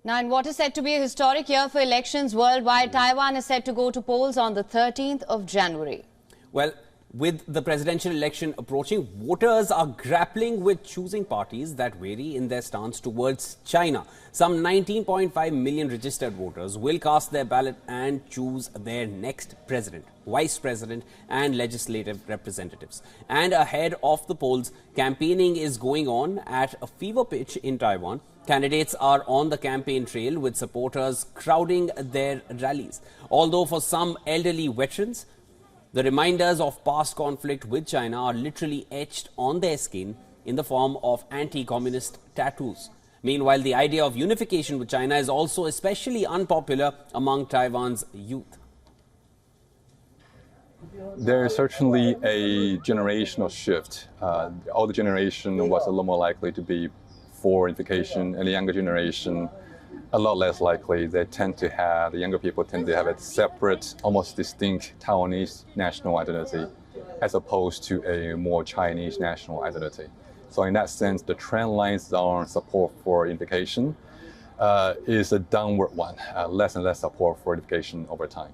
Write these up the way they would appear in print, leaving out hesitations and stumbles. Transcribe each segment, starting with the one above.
Now, in what is said to be a historic year for elections worldwide, Taiwan is set to go to polls on the 13th of January. Well, with the presidential election approaching, voters are grappling with choosing parties that vary in their stance towards China. Some 19.5 million registered voters will cast their ballot and choose their next president, vice president and legislative representatives. And ahead of the polls, campaigning is going on at a fever pitch in Taiwan. Candidates are on the campaign trail with supporters crowding their rallies. Although for some elderly veterans, the reminders of past conflict with China are literally etched on their skin in the form of anti-communist tattoos. Meanwhile, the idea of unification with China is also especially unpopular among Taiwan's youth. There is certainly a generational shift. The older generation was a little more likely to be for unification, and the younger generation a lot less likely. The younger people tend to have a separate, almost distinct Taiwanese national identity as opposed to a more Chinese national identity. So in that sense, the trend lines on support for unification is a downward one, less and less support for unification over time.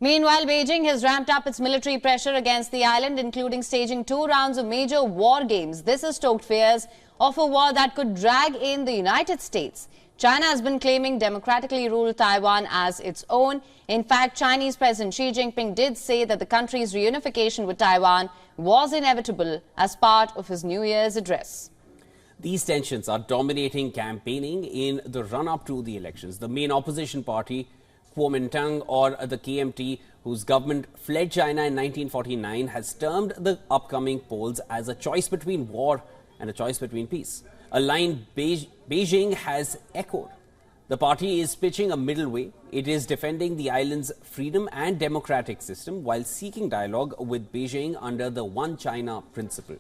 Meanwhile, Beijing has ramped up its military pressure against the island, including staging 2 rounds of major war games. This has stoked fears of a war that could drag in the United States. China has been claiming democratically ruled Taiwan as its own. In fact, Chinese President Xi Jinping did say that the country's reunification with Taiwan was inevitable as part of his New Year's address. These tensions are dominating campaigning in the run-up to the elections. The main opposition party, Kuomintang, or the KMT, whose government fled China in 1949, has termed the upcoming polls as a choice between war and a choice between peace, a line Beijing has echoed. The party is pitching a middle way. It is defending the island's freedom and democratic system while seeking dialogue with Beijing under the One China principle.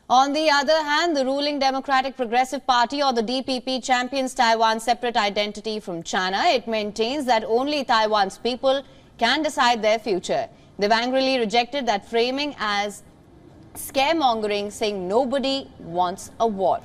On the other hand, the ruling Democratic Progressive Party, or the DPP, champions Taiwan's separate identity from China. It maintains that only Taiwan's people can decide their future. They've angrily rejected that framing as scaremongering, saying nobody wants a war.